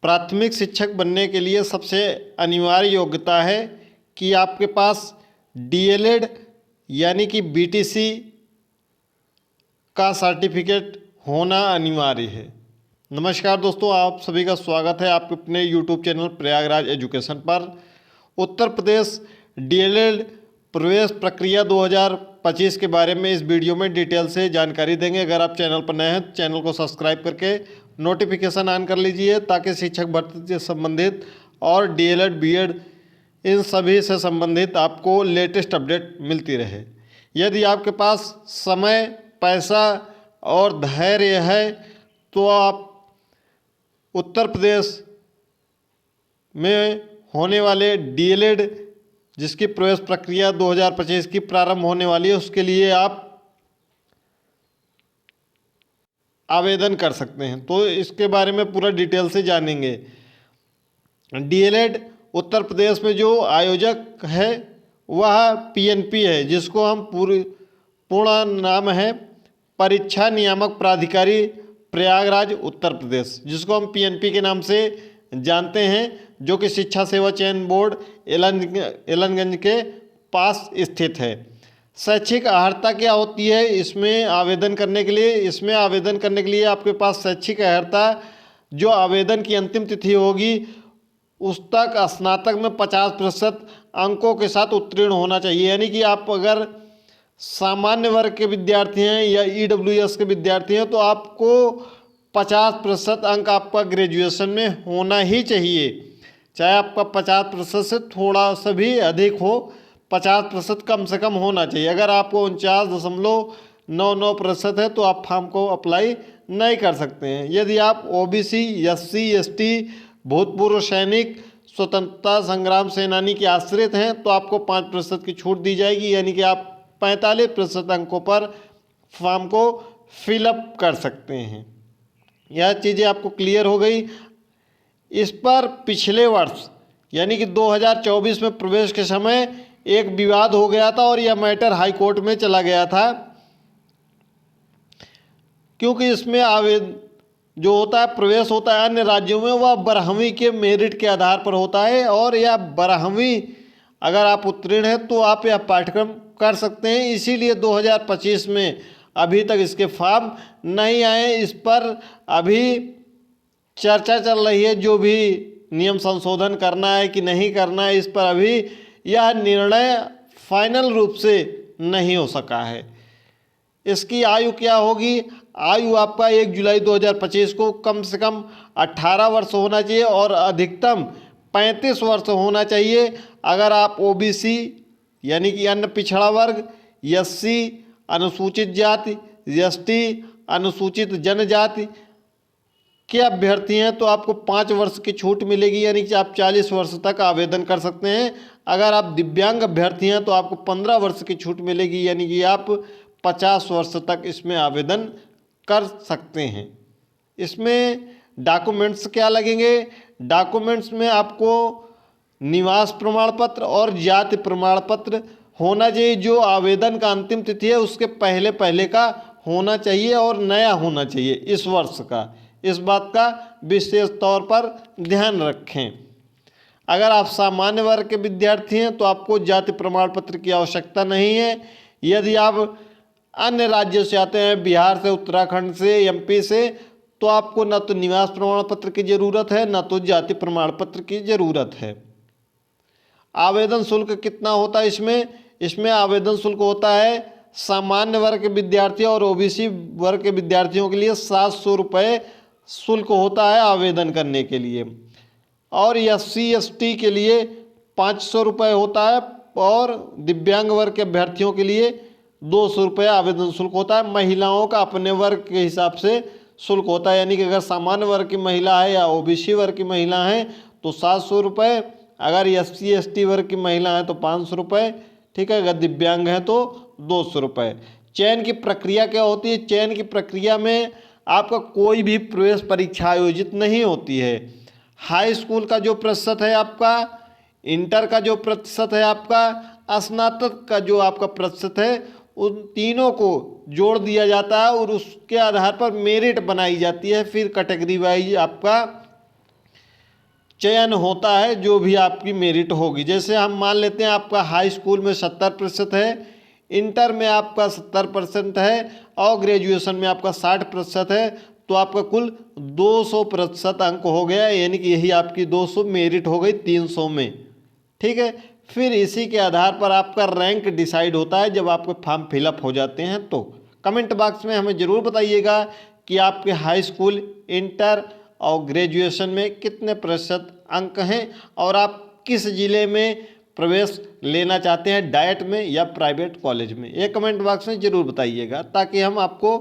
प्राथमिक शिक्षक बनने के लिए सबसे अनिवार्य योग्यता है कि आपके पास डीएलएड यानी कि बीटीसी का सर्टिफिकेट होना अनिवार्य है। नमस्कार दोस्तों, आप सभी का स्वागत है आपके अपने यूट्यूब चैनल प्रयागराज एजुकेशन पर। उत्तर प्रदेश डीएलएड प्रवेश प्रक्रिया 2025 के बारे में इस वीडियो में डिटेल से जानकारी देंगे। अगर आप चैनल पर नए हैं तो चैनल को सब्सक्राइब करके नोटिफिकेशन ऑन कर लीजिए ताकि शिक्षक भर्ती से संबंधित और डीएलएड बीएड इन सभी से संबंधित आपको लेटेस्ट अपडेट मिलती रहे। यदि आपके पास समय, पैसा और धैर्य है तो आप उत्तर प्रदेश में होने वाले डीएलएड जिसकी प्रवेश प्रक्रिया 2025 की प्रारंभ होने वाली है उसके लिए आप आवेदन कर सकते हैं। तो इसके बारे में पूरा डिटेल से जानेंगे। डीएलएड उत्तर प्रदेश में जो आयोजक है वह पीएनपी है, जिसको हम पूर्ण नाम है परीक्षा नियामक प्राधिकारी प्रयागराज उत्तर प्रदेश, जिसको हम पीएनपी के नाम से जानते हैं, जो कि शिक्षा सेवा चयन बोर्ड एलनगंज के पास स्थित है। शैक्षिक अर्हता क्या होती है इसमें आवेदन करने के लिए? इसमें आवेदन करने के लिए आपके पास शैक्षिक अर्हता जो आवेदन की अंतिम तिथि होगी उस तक स्नातक में 50% अंकों के साथ उत्तीर्ण होना चाहिए। यानी कि आप अगर सामान्य वर्ग के विद्यार्थी हैं या ईडब्ल्यूएस के विद्यार्थी हैं तो आपको 50% अंक आपका ग्रेजुएशन में होना ही चाहिए। चाहे आपका 50% से थोड़ा सा भी अधिक हो, 50% कम से कम होना चाहिए। अगर आपको 49.99% है तो आप फॉर्म को अप्लाई नहीं कर सकते हैं। यदि आप ओबीसी, एससी, एसटी, भूतपूर्व सैनिक, स्वतंत्रता संग्राम सेनानी के आश्रित हैं तो आपको 5% की छूट दी जाएगी। यानी कि आप 45% अंकों पर फॉर्म को फिलअप कर सकते हैं। यह चीज़ें आपको क्लियर हो गई। इस पर पिछले वर्ष यानी कि 2024 में प्रवेश के समय एक विवाद हो गया था और यह मैटर हाई कोर्ट में चला गया था, क्योंकि इसमें आवेदन जो होता है, प्रवेश होता है अन्य राज्यों में, वह 12वीं के मेरिट के आधार पर होता है और यह 12वीं अगर आप उत्तीर्ण हैं तो आप यह पाठ्यक्रम कर सकते हैं। इसीलिए 2025 में अभी तक इसके फॉर्म नहीं आए। इस पर अभी चर्चा चल रही है, जो भी नियम संशोधन करना है कि नहीं करना है, इस पर अभी यह निर्णय फाइनल रूप से नहीं हो सका है। इसकी आयु क्या होगी? आयु आपका 1 जुलाई 2025 को कम से कम 18 वर्ष होना चाहिए और अधिकतम 35 वर्ष होना चाहिए। अगर आप ओबीसी यानी कि अन्य पिछड़ा वर्ग, एससी अनुसूचित जाति, एसटी अनुसूचित जनजाति के अभ्यर्थी हैं तो आपको 5 वर्ष की छूट मिलेगी, यानी कि आप 40 वर्ष तक आवेदन कर सकते हैं। अगर आप दिव्यांग अभ्यर्थी हैं तो आपको 15 वर्ष की छूट मिलेगी, यानी कि आप 50 वर्ष तक इसमें आवेदन कर सकते हैं। इसमें डॉक्यूमेंट्स क्या लगेंगे? डॉक्यूमेंट्स में आपको निवास प्रमाण पत्र और जाति प्रमाण पत्र होना चाहिए। जो आवेदन का अंतिम तिथि है उसके पहले पहले का होना चाहिए और नया होना चाहिए इस वर्ष का। इस बात का विशेष तौर पर ध्यान रखें। अगर आप सामान्य वर्ग के विद्यार्थी हैं तो आपको जाति प्रमाण पत्र की आवश्यकता नहीं है। यदि आप अन्य राज्यों से आते हैं, बिहार से, उत्तराखंड से, एमपी से, तो आपको न तो निवास प्रमाण पत्र की ज़रूरत है न तो जाति प्रमाण पत्र की ज़रूरत है। आवेदन शुल्क कितना होता है इसमें आवेदन शुल्क होता है सामान्य वर्ग के विद्यार्थियों और ओबीसी वर्ग के विद्यार्थियों के लिए 700 रुपये शुल्क होता है आवेदन करने के लिए, और एससी एसटी के लिए 500 रुपये होता है और दिव्यांग वर्ग के अभ्यर्थियों के लिए 200 रुपये आवेदन शुल्क होता है। महिलाओं का अपने वर्ग के हिसाब से शुल्क होता है, यानी कि अगर सामान्य वर्ग की महिला है या ओबीसी वर्ग की महिला है तो 700 रुपये, अगर एससी एसटी वर्ग की महिला है तो 500 रुपये, ठीक है। अगर दिव्यांग है तो 200 रुपये। चयन की प्रक्रिया क्या होती है? चयन की प्रक्रिया में आपका कोई भी प्रवेश परीक्षा आयोजित नहीं होती है। हाई स्कूल का जो प्रतिशत है आपका, इंटर का जो प्रतिशत है आपका, स्नातक का जो आपका प्रतिशत है, उन तीनों को जोड़ दिया जाता है और उसके आधार पर मेरिट बनाई जाती है। फिर कैटेगरी वाइज आपका चयन होता है जो भी आपकी मेरिट होगी। जैसे हम मान लेते हैं आपका हाई स्कूल में 70% है, इंटर में आपका 70% है और ग्रेजुएशन में आपका 60% है, तो आपका कुल 200% अंक हो गया, यानी कि यही आपकी 200 मेरिट हो गई 300 में। ठीक है, फिर इसी के आधार पर आपका रैंक डिसाइड होता है जब आपके फॉर्म फिलअप हो जाते हैं। तो कमेंट बॉक्स में हमें ज़रूर बताइएगा कि आपके हाई स्कूल, इंटर और ग्रेजुएशन में कितने प्रतिशत अंक हैं और आप किस ज़िले में प्रवेश लेना चाहते हैं, डाइट में या प्राइवेट कॉलेज में। ये कमेंट बॉक्स में ज़रूर बताइएगा ताकि हम आपको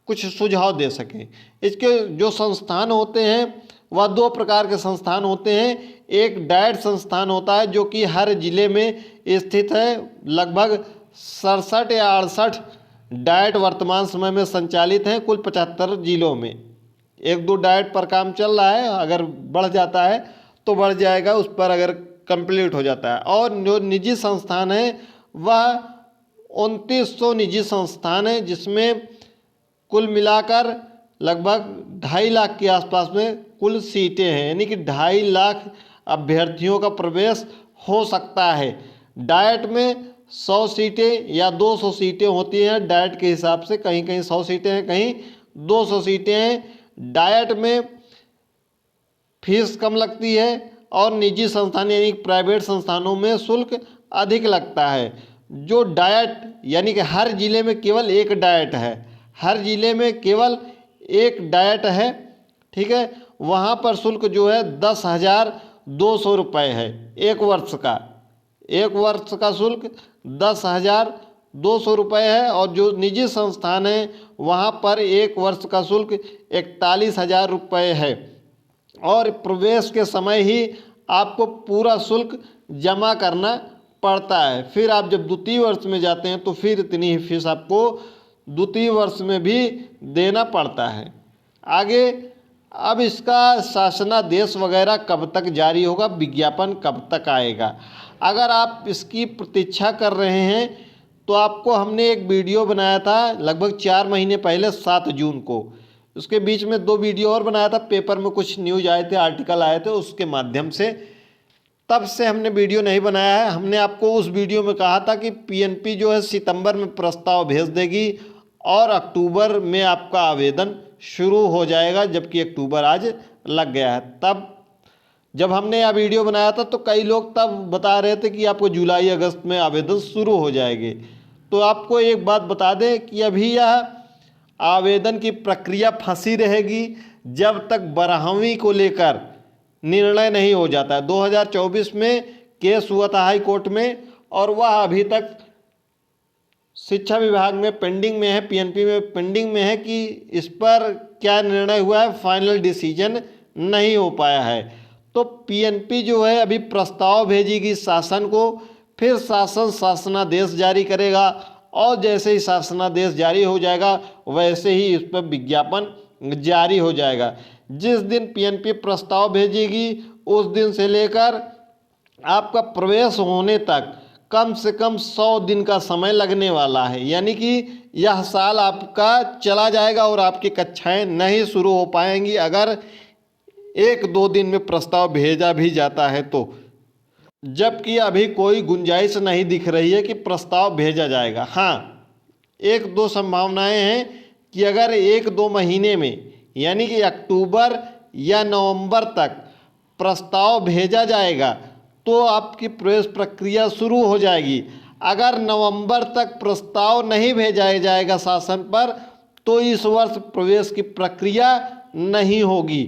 कुछ सुझाव दे सकें। इसके जो संस्थान होते हैं वह 2 प्रकार के संस्थान होते हैं। एक डाइट संस्थान होता है जो कि हर ज़िले में स्थित है। लगभग 67 या 68 डाइट वर्तमान समय में संचालित हैं कुल 75 ज़िलों में। 1-2 डाइट पर काम चल रहा है, अगर बढ़ जाता है तो बढ़ जाएगा, उस पर अगर कंप्लीट हो जाता है। और जो निजी संस्थान है वह 2900 निजी संस्थान है, जिसमें कुल मिलाकर लगभग 2.5 लाख के आसपास में कुल सीटें हैं, यानी कि 2.5 लाख अभ्यर्थियों का प्रवेश हो सकता है। डाइट में 100 सीटें या 200 सीटें होती हैं, डाइट के हिसाब से कहीं कहीं 100 सीटें हैं, कहीं 200 सीटें हैं। डाइट में फीस कम लगती है और निजी संस्थान यानी प्राइवेट संस्थानों में शुल्क अधिक लगता है। जो डाइट यानी कि हर ज़िले में केवल एक डाइट है, हर ज़िले में केवल एक डाइट है, ठीक है, वहाँ पर शुल्क जो है 10,200 रुपये है एक वर्ष का। एक वर्ष का शुल्क 10,200 रुपये है। और जो निजी संस्थान है वहाँ पर एक वर्ष का शुल्क 41,000 रुपये है और प्रवेश के समय ही आपको पूरा शुल्क जमा करना पड़ता है। फिर आप जब द्वितीय वर्ष में जाते हैं तो फिर इतनी ही फीस आपको द्वितीय वर्ष में भी देना पड़ता है। आगे अब इसका शासनादेश वगैरह कब तक जारी होगा, विज्ञापन कब तक आएगा, अगर आप इसकी प्रतीक्षा कर रहे हैं तो आपको हमने एक वीडियो बनाया था लगभग 4 महीने पहले 7 जून को। उसके बीच में 2 वीडियो और बनाया था, पेपर में कुछ न्यूज आए थे, आर्टिकल आए थे, उसके माध्यम से तब से हमने वीडियो नहीं बनाया है। हमने आपको उस वीडियो में कहा था कि पीएनपी जो है सितंबर में प्रस्ताव भेज देगी और अक्टूबर में आपका आवेदन शुरू हो जाएगा, जबकि अक्टूबर आज लग गया है। तब जब हमने यह वीडियो बनाया था तो कई लोग तब बता रहे थे कि आपको जुलाई अगस्त में आवेदन शुरू हो जाएंगे। तो आपको एक बात बता दें कि अभी यह आवेदन की प्रक्रिया फंसी रहेगी जब तक 12वीं को लेकर निर्णय नहीं हो जाता है। 2024 में केस हुआ था हाई कोर्ट में और वह अभी तक शिक्षा विभाग में पेंडिंग में है, पीएनपी में पेंडिंग में है कि इस पर क्या निर्णय हुआ है, फाइनल डिसीजन नहीं हो पाया है। तो पीएनपी जो है अभी प्रस्ताव भेजेगी शासन को, फिर शासन शासनादेश जारी करेगा और जैसे ही शासनादेश जारी हो जाएगा वैसे ही इस पर विज्ञापन जारी हो जाएगा। जिस दिन पीएनपी प्रस्ताव भेजेगी उस दिन से लेकर आपका प्रवेश होने तक कम से कम 100 दिन का समय लगने वाला है, यानी कि यह साल आपका चला जाएगा और आपकी कक्षाएं नहीं शुरू हो पाएंगी अगर 1-2 दिन में प्रस्ताव भेजा भी जाता है तो। जबकि अभी कोई गुंजाइश नहीं दिख रही है कि प्रस्ताव भेजा जाएगा। हाँ, 1-2 संभावनाएं हैं कि अगर 1-2 महीने में यानी कि अक्टूबर या नवंबर तक प्रस्ताव भेजा जाएगा तो आपकी प्रवेश प्रक्रिया शुरू हो जाएगी। अगर नवंबर तक प्रस्ताव नहीं भेजा जाएगा शासन पर तो इस वर्ष प्रवेश की प्रक्रिया नहीं होगी।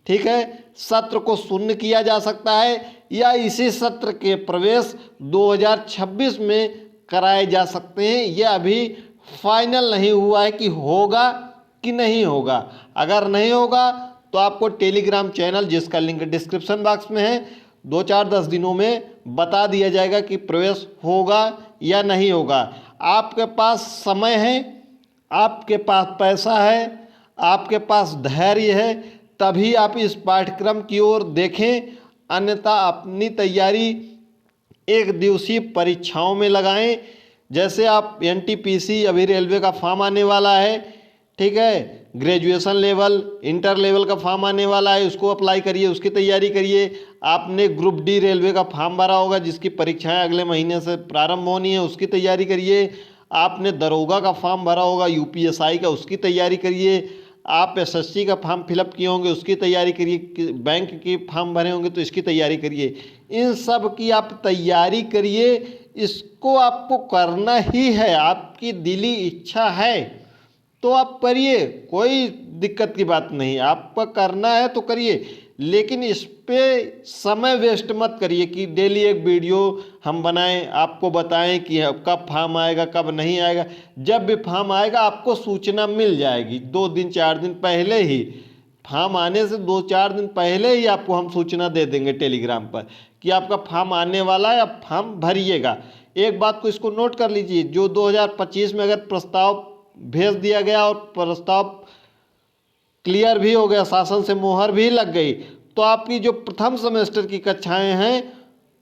ठीक है, सत्र को शून्य किया जा सकता है या इसी सत्र के प्रवेश 2026 में कराए जा सकते हैं। यह अभी फाइनल नहीं हुआ है कि होगा कि नहीं होगा। अगर नहीं होगा तो आपको टेलीग्राम चैनल, जिसका लिंक डिस्क्रिप्शन बॉक्स में है, 2-4-10 दिनों में बता दिया जाएगा कि प्रवेश होगा या नहीं होगा। आपके पास समय है, आपके पास पैसा है, आपके पास धैर्य है, तभी आप इस पाठ्यक्रम की ओर देखें, अन्यथा अपनी तैयारी 1 दिवसीय परीक्षाओं में लगाएं। जैसे आप एनटीपीसी, अभी रेलवे का फॉर्म आने वाला है, ठीक है। ग्रेजुएशन लेवल, इंटर लेवल का फॉर्म आने वाला है, उसको अप्लाई करिए, उसकी तैयारी करिए। आपने ग्रुप डी रेलवे का फॉर्म भरा होगा जिसकी परीक्षाएं अगले महीने से प्रारंभ होनी है, उसकी तैयारी करिए। आपने दरोगा का फॉर्म भरा होगा यूपीएसआई का, उसकी तैयारी करिए। आप एसएससी का फॉर्म फिलअप किए होंगे, उसकी तैयारी करिए। बैंक के फॉर्म भरे होंगे तो इसकी तैयारी करिए। इन सब की आप तैयारी करिए। इसको आपको करना ही है, आपकी दिली इच्छा है तो आप करिए, कोई दिक्कत की बात नहीं। आपको करना है तो करिए, लेकिन इस पे समय वेस्ट मत करिए कि डेली एक वीडियो हम बनाएं, आपको बताएं कि कब फॉर्म आएगा कब नहीं आएगा। जब भी फॉर्म आएगा आपको सूचना मिल जाएगी 2 दिन 4 दिन पहले ही। फॉर्म आने से 2-4 दिन पहले ही आपको हम सूचना दे देंगे टेलीग्राम पर कि आपका फॉर्म आने वाला है, आप फॉर्म भरिएगा। एक बात को इसको नोट कर लीजिए, जो 2025 में अगर प्रस्ताव भेज दिया गया और प्रस्ताव क्लियर भी हो गया, शासन से मोहर भी लग गई, तो आपकी जो प्रथम सेमेस्टर की कक्षाएं हैं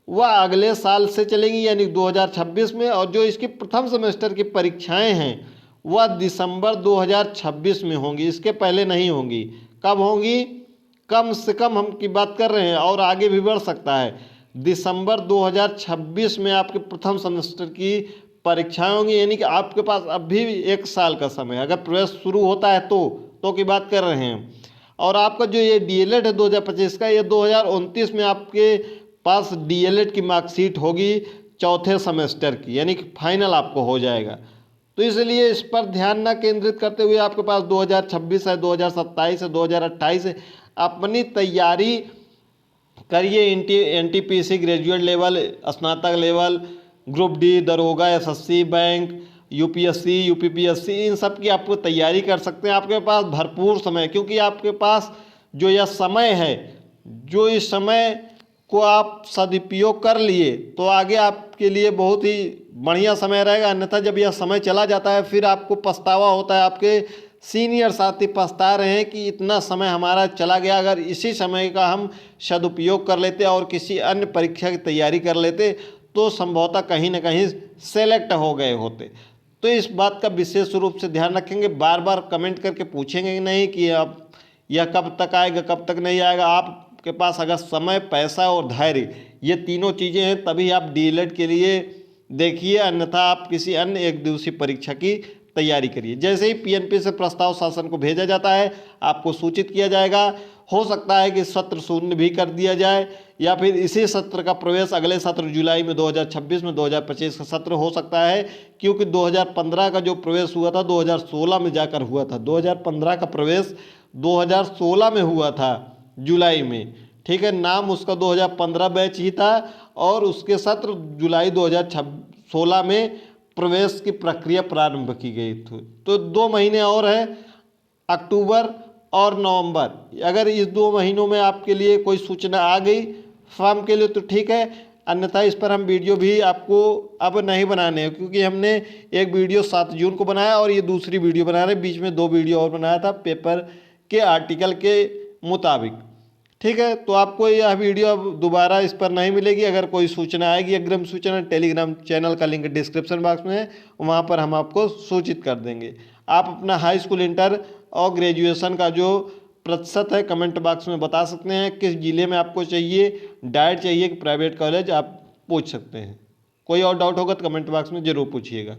वह अगले साल से चलेंगी यानी 2026 में, और जो इसकी प्रथम सेमेस्टर की परीक्षाएं हैं वह दिसंबर 2026 में होंगी, इसके पहले नहीं होंगी। कब होंगी? कम से कम हम की बात कर रहे हैं और आगे भी बढ़ सकता है। दिसंबर 2026 में आपके प्रथम सेमेस्टर की परीक्षाएं होंगी, यानी कि आपके पास अब भी 1 साल का समय, अगर प्रवेश शुरू होता है तो की बात कर रहे हैं। और आपका जो ये डीएलएड है 2025 का, ये 2029 में आपके पास डीएलएड की मार्कशीट होगी चौथे सेमेस्टर की, यानी कि फाइनल आपको हो जाएगा। तो इसलिए इस पर ध्यान ना केंद्रित करते हुए आपके पास 2026 है, 2027 है, 2028 है, अपनी तैयारी करिए। एनटीपीसी ग्रेजुएट लेवल, स्नातक लेवल, ग्रुप डी, दरोगा, एसएससी, बैंक, यूपीएससी, यूपीपीएससी, इन सब की आपको तैयारी कर सकते हैं। आपके पास भरपूर समय, क्योंकि आपके पास जो यह समय है, जो इस समय को आप सदुपयोग कर लिए तो आगे आपके लिए बहुत ही बढ़िया समय रहेगा। अन्यथा जब यह समय चला जाता है फिर आपको पछतावा होता है। आपके सीनियर साथी पछता रहे हैं कि इतना समय हमारा चला गया, अगर इसी समय का हम सदुपयोग कर लेते और किसी अन्य परीक्षा की तैयारी कर लेते तो संभवतः कहीं ना कहीं सेलेक्ट हो गए होते। तो इस बात का विशेष रूप से ध्यान रखेंगे। बार बार कमेंट करके पूछेंगे कि नहीं कि अब यह कब तक आएगा, कब तक नहीं आएगा। आपके पास अगर समय, पैसा और धैर्य, ये तीनों चीज़ें हैं, तभी आप डीएलएड के लिए देखिए, अन्यथा आप किसी अन्य एक दिवसीय परीक्षा की तैयारी करिए। जैसे ही पीएनपी से प्रस्ताव शासन को भेजा जाता है आपको सूचित किया जाएगा। हो सकता है कि सत्र शून्य भी कर दिया जाए, या फिर इसी सत्र का प्रवेश अगले सत्र जुलाई में 2026 में 2025 का सत्र हो सकता है, क्योंकि 2015 का जो प्रवेश हुआ था 2016 में जाकर हुआ था। 2015 का प्रवेश 2016 में हुआ था जुलाई में, ठीक है। नाम उसका 2015 बैच ही था और उसके सत्र जुलाई 2016 में प्रवेश की प्रक्रिया प्रारंभ की गई थी। तो 2 महीने और है, अक्टूबर और नवंबर। अगर इस 2 महीनों में आपके लिए कोई सूचना आ गई फॉर्म के लिए तो ठीक है, अन्यथा इस पर हम वीडियो भी आपको अब नहीं बनाने हैं, क्योंकि हमने एक वीडियो 7 जून को बनाया और ये दूसरी वीडियो बना रहे हैं। बीच में 2 वीडियो और बनाया था पेपर के आर्टिकल के मुताबिक, ठीक है। तो आपको यह वीडियो अब दोबारा इस पर नहीं मिलेगी। अगर कोई सूचना आएगी, अग्रिम सूचना, टेलीग्राम चैनल का लिंक डिस्क्रिप्शन बॉक्स में है, वहाँ पर हम आपको सूचित कर देंगे। आप अपना हाई स्कूल, इंटर और ग्रेजुएशन का जो प्रतिशत है कमेंट बॉक्स में बता सकते हैं। किस ज़िले में आपको चाहिए, डाइट चाहिए कि प्राइवेट कॉलेज, आप पूछ सकते हैं। कोई और डाउट होगा तो कमेंट बॉक्स में ज़रूर पूछिएगा।